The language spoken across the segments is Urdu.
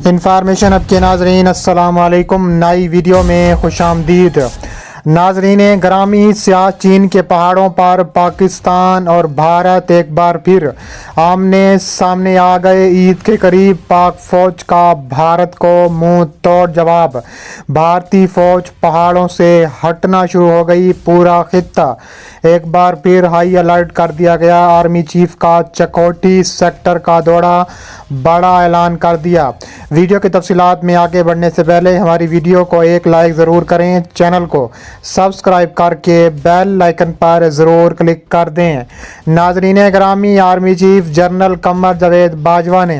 انفارمیشن اب کے ناظرین السلام علیکم، نئی ویڈیو میں خوش آمدید۔ ناظرین گرامی، سیاہ چین کے پہاڑوں پر پاکستان اور بھارت ایک بار پھر آمنے سامنے آ گئے۔ عید کے قریب پاک فوج کا بھارت کو منہ توڑ جواب۔ بھارتی فوج پہاڑوں سے ہٹنا شروع ہو گئی، پورا خطہ ایک بار پھر ہائی الرٹ کر دیا گیا۔ آرمی چیف کا چکوٹھی سیکٹر کا دورہ، بڑا اعلان کر دیا۔ ویڈیو کی تفصیلات میں آگے بڑھنے سے پہلے ہماری ویڈیو کو ایک لائک ضرور کریں، چینل کو سبسکرائب کر کے بیل آئیکن پر ضرور کلک کر دیں۔ ناظرین گرامی، army chief general Qamar Javed Bajwa نے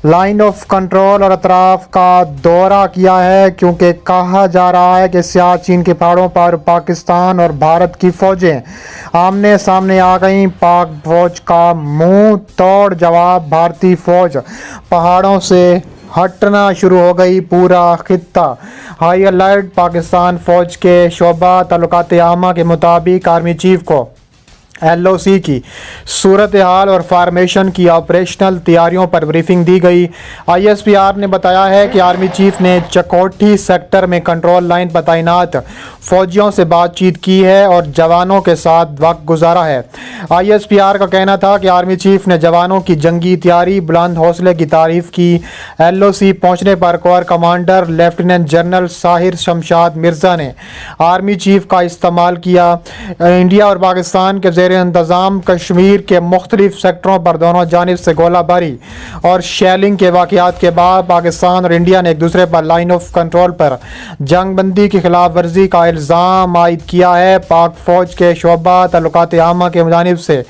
لائن آف کنٹرول اور اطراف کا دورہ کیا ہے، کیونکہ کہا جا رہا ہے کہ سیاہ چین کے پہاڑوں پر پاکستان اور بھارت کی فوجیں آمنے سامنے آ گئیں۔ پاک فوج کا منہ توڑ جواب، بھارتی فوج پہاڑوں سے ہٹنا شروع ہو گئی، پورا خطہ ہائی الرٹ۔ پاکستان فوج کے شعبہ تعلقات عامہ کے مطابق آرمی چیف کو LOC کی صورتحال اور فارمیشن کی آپریشنل تیاریوں پر بریفنگ دی گئی۔ ISPR نے بتایا ہے کہ آرمی چیف نے چکوٹھی سیکٹر میں کنٹرول لائن پر تعینات فوجیوں سے بات چیت کی ہے اور جوانوں کے ساتھ وقت گزارا ہے۔ ISPR کا کہنا تھا کہ آرمی چیف نے جوانوں کی جنگی تیاری، بلند حوصلے کی تعریف کی۔ LOC پہنچنے پر corps commander lieutenant general Sahir Shamshad Mirza نے آرمی چیف کا استعمال کیا۔ انڈیا اور پاکستان کے زیر انتظام کشمیر کے مختلف سیکٹروں پر دونوں جانب سے گولہ باری اور شیلنگ کے واقعات کے بعد پاکستان اور انڈیا نے ایک دوسرے پر لائن آف کنٹرول پر جنگ بندی کی خلاف ورزی کا الزام عائد کیا ہے۔ پاک فوج کے شعبہ تعلقات عامہ کی جانب سے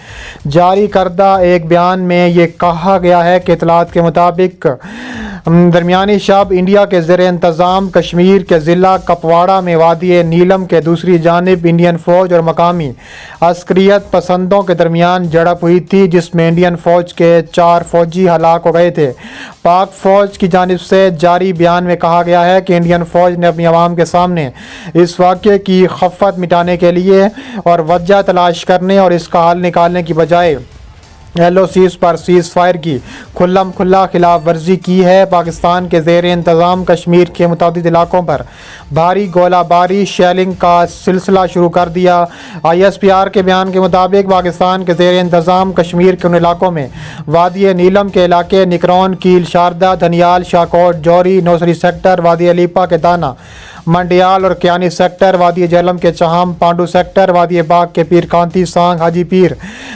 جاری کردہ ایک بیان میں یہ کہا گیا ہے کہ اطلاعات کے مطابق درمیانی شب انڈیا کے زیر انتظام کشمیر کے ضلع کپواڑہ میں وادی نیلم کے دوسری جانب انڈین فوج اور مقامی عسکریت پسندوں کے درمیان جھڑپ ہوئی تھی، جس میں انڈین فوج کے 4 فوجی ہلاک ہو گئے تھے۔ پاک فوج کی جانب سے جاری بیان میں کہا گیا ہے کہ انڈین فوج نے اپنی عوام کے سامنے اس واقعے کی خفت مٹانے کے لیے اور وجہ تلاش کرنے اور اس کا حل نکالنے کی بجائے LOCs پر سیز فائر کی کھلم کھلا خلاف ورزی کی ہے۔ پاکستان کے زیر انتظام کشمیر کے متعدد علاقوں پر بھاری گولہ باری، شیلنگ کا سلسلہ شروع کر دیا۔ ISPR کے بیان کے مطابق پاکستان کے زیر انتظام کشمیر کے ان علاقوں میں وادی نیلم کے علاقے، نکرون، کیل، شاردہ، دھنیال، شاہکوٹ، جوری، نوسری سیکٹر، وادی علیپا کے دانا، منڈیال اور کیانی سیکٹر، وادی جہلم کے چہام، پانڈو سیکٹر، وادی باغ کے پیر کانتی، سانگ، حاجی پیر،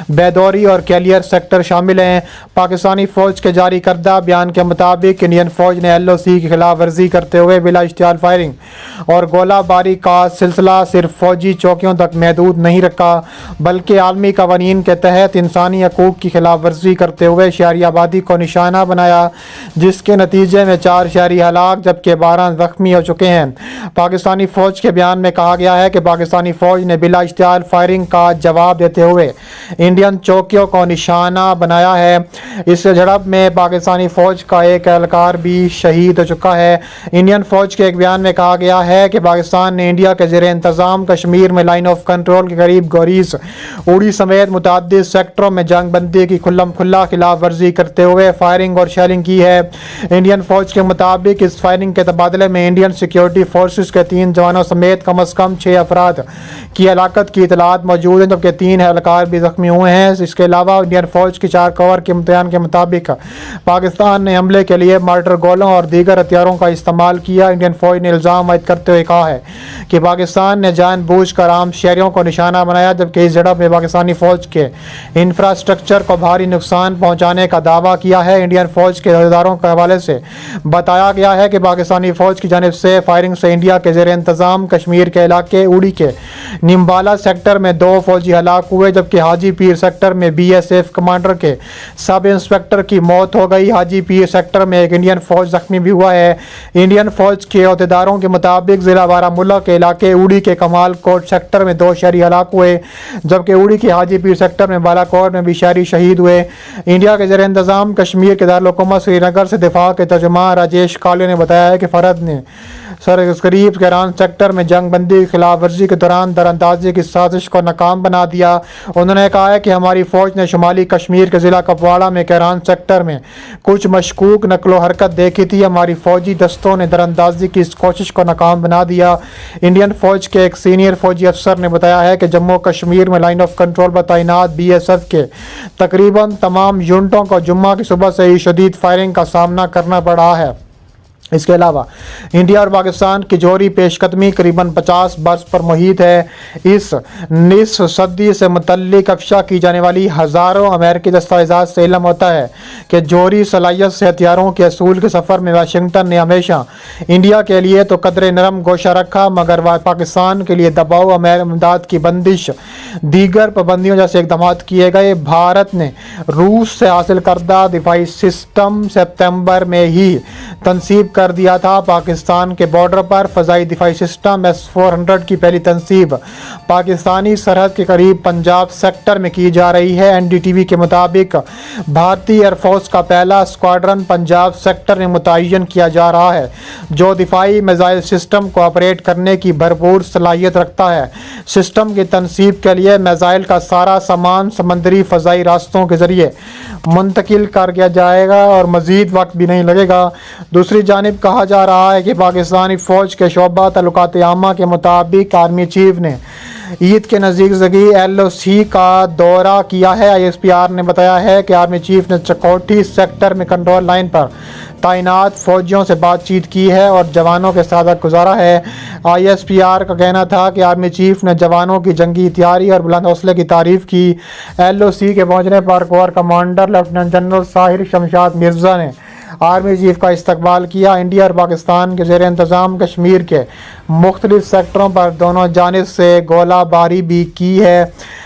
بیدوری اور کیلیئر سیکٹر شامل ہیں۔ پاکستانی فوج کے جاری کردہ بیان کے مطابق انڈین فوج نے LOC کی خلاف ورزی کرتے ہوئے بلا اشتعال فائرنگ اور گولہ باری کا سلسلہ صرف فوجی چوکیوں تک محدود نہیں رکھا، بلکہ عالمی قوانین کے تحت انسانی حقوق کی خلاف ورزی کرتے ہوئے شہری آبادی کو نشانہ بنایا، جس کے نتیجے میں 4 شہری ہلاک جبکہ 12 زخمی ہو چکے ہیں۔ پاکستانی فوج کے بیان میں کہا گیا ہے کہ پاکستانی فوج نے بلا اشتعال فائرنگ کا جواب دیتے ہوئے انڈین چوکیوں کو نشانہ بنایا ہے۔ اس جھڑپ میں پاکستانی فوج کا ایک اہلکار بھی شہید ہو چکا ہے۔ انڈین فوج کے ایک بیان میں کہا گیا ہے کہ پاکستان نے انڈیا کے زیر انتظام کشمیر میں لائن آف کنٹرول کے قریب گوریز، اوڑی سمیت متعدد سیکٹروں میں جنگ بندی کی کھلم کھلا خلاف ورزی کرتے ہوئے فائرنگ اور شیلنگ کی ہے۔ انڈین فوج کے مطابق اس فائرنگ کے تبادلے میں انڈین سیکیورٹی فورسز کے 3 جوانوں سمیت کم از کم 6 افراد کی ہلاکت کی اطلاعات موجود ہیں، جبکہ 3 اہلکار بھی زخمی ہوئے ہیں۔ اس کے علاوہ انڈین فوج کی 4 کور کے امتحان کے مطابق پاکستان نے حملے کے لیے مارٹر گولوں اور دیگر ہتھیاروں کا استعمال کیا۔ انڈین فوج نے الزام عائد کرتے ہوئے کہا ہے کہ پاکستان نے جان بوجھ کر عام شہریوں کو نشانہ بنایا، جبکہ اس جھڑپ میں پاکستانی فوج کے انفراسٹرکچر کو بھاری نقصان پہنچانے کا دعویٰ کیا ہے۔ انڈین فوج کے عہدیداروں کے حوالے سے بتایا گیا ہے کہ پاکستانی فوج کی جانب سے فائرنگ سے انڈیا کے زیر انتظام کشمیر کے علاقے اوڑی کے نمبالا سیکٹر میں 2 فوجی ہلاک ہوئے، جبکہ حاجی پیر سیکٹر میں BSF کمانڈر کے سب انسپکٹر کی موت ہو گئی۔ حاجی پیر سیکٹر میں ایک انڈین فوج زخمی بھی ہوا ہے۔ انڈین فوج کے عہدیداروں کے مطابق ضلع بارہمولہ کے علاقے اوڑی کے کمال کوٹ سیکٹر میں 2 شہری ہلاک ہوئے، جبکہ اوڑی کے حاجی پیر سیکٹر میں بالا کوٹ میں بھی شہری شہید ہوئے۔ انڈیا کے زیر انتظام کشمیر کے دارالحکومت سری نگر سے دفاع کے ترجمان راجیش کالیہ نے بتایا ہے کہ فرد نے قریب کیران سیکٹر میں جنگ بندی کی خلاف ورزی کے دوران دراندازی کی سازش کو ناکام بنا دیا۔ انہوں نے کہا ہے کہ ہماری فوج نے شمالی کشمیر کے ضلع کپواڑہ میں کیران سیکٹر میں کچھ مشکوک نقل و حرکت دیکھی تھی۔ ہماری فوجی دستوں نے دراندازی کی اس کوشش کو ناکام بنا دیا۔ انڈین فوج کے ایک سینئر فوجی افسر نے بتایا ہے کہ جموں کشمیر میں لائن آف کنٹرول پر تعینات بی ایس ایف کے تقریباً تمام یونٹوں کو جمعہ کی صبح سے ہی شدید فائرنگ کا سامنا کرنا پڑا ہے۔ اس کے علاوہ انڈیا اور پاکستان کی جوہری پیش قدمی قریباً 50 برس پر محیط ہے۔ اس نصف صدی سے متعلق افشا کی جانے والی ہزاروں امریکی دستاویزات سے علم ہوتا ہے کہ جوہری صلاحیت سے ہتھیاروں کے حصول کے سفر میں واشنگٹن نے ہمیشہ انڈیا کے لیے تو قدرے نرم گوشہ رکھا، مگر پاکستان کے لیے دباؤ، امداد کی بندش، دیگر پابندیوں جیسے اقدامات کیے گئے۔ بھارت نے روس سے حاصل کردہ دفاعی سسٹم ستمبر میں ہی تنصیب کر دیا تھا۔ پاکستان کے بارڈر پر فضائی دفاعی سسٹم S-400 کی پہلی تنصیب پاکستانی سرحد کے قریب پنجاب سیکٹر میں کی جا رہی ہے۔ NDTV کے مطابق بھارتی ایئر فورس کا پہلا اسکواڈرن پنجاب سیکٹر میں متعین کیا جا رہا ہے، جو دفاعی میزائل سسٹم کو آپریٹ کرنے کی بھرپور صلاحیت رکھتا ہے۔ سسٹم کی تنصیب کے لیے میزائل کا سارا سامان سمندری فضائی راستوں کے ذریعے منتقل کر دیا جائے گا اور مزید وقت بھی نہیں لگے گا۔ دوسری جانب کہا جا رہا ہے کہ پاکستانی فوج کے شعبہ تعلقات عامہ کے مطابق آرمی چیف نے عید کے نزدیکی LOC کا دورہ کیا ہے۔ ISPR نے بتایا ہے کہ آرمی چیف نے چکوٹھی سیکٹر میں کنٹرول لائن پر تعینات فوجیوں سے بات چیت کی ہے اور جوانوں کے ساتھ گزارا ہے۔ ISPR کا کہنا تھا کہ آرمی چیف نے جوانوں کی جنگی تیاری اور بلند حوصلے کی تعریف کی۔ LOC کے پہنچنے پر corps commander lieutenant general Sahir Shamshad Mirza نے آرمی چیف کا استقبال کیا۔ انڈیا اور پاکستان کے زیر انتظام کشمیر کے مختلف سیکٹروں پر دونوں جانب سے گولہ باری بھی کی ہے۔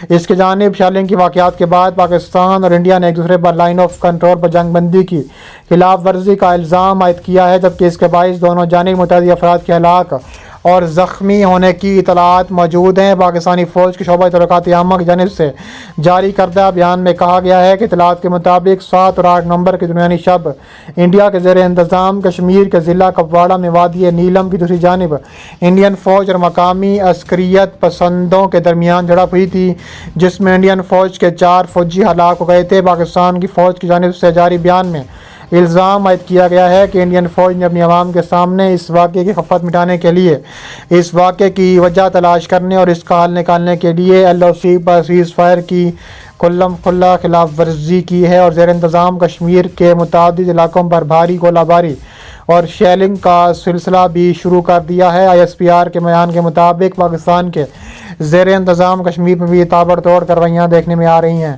اس کی جانب شیلنگ کی واقعات کے بعد پاکستان اور انڈیا نے ایک دوسرے پر لائن آف کنٹرول پر جنگ بندی کی خلاف ورزی کا الزام عائد کیا ہے، جبکہ اس کے باعث دونوں جانب متعدد افراد کے ہلاک اور زخمی ہونے کی اطلاعات موجود ہیں۔ پاکستانی فوج کے شعبہ تعلقات عامہ کی جانب سے جاری کردہ بیان میں کہا گیا ہے کہ اطلاعات کے مطابق 7 اور 8 نومبر کی درمیانی شب انڈیا کے زیر انتظام کشمیر کے ضلع کپواڑہ میں وادی نیلم کی دوسری جانب انڈین فوج اور مقامی عسکریت پسندوں کے درمیان جھڑپ ہوئی تھی، جس میں انڈین فوج کے 4 فوجی ہلاک ہو گئے تھے۔ پاکستان کی فوج کی جانب سے جاری بیان میں الزام عائد کیا گیا ہے کہ انڈین فوج نے اپنی عوام کے سامنے اس واقعے کی خفت مٹانے کے لیے اس واقعے کی وجہ تلاش کرنے اور اس کا حل نکالنے کے لیے LOC پر سیز فائر کی کھلم کھلا خلاف ورزی کی ہے اور زیر انتظام کشمیر کے متعدد علاقوں پر بھاری گولہ باری اور شیلنگ کا سلسلہ بھی شروع کر دیا ہے۔ ISPR کے بیان کے مطابق پاکستان کے زیر انتظام کشمیر میں بھی تابڑ توڑ کارروائیاں دیکھنے میں آ رہی ہیں۔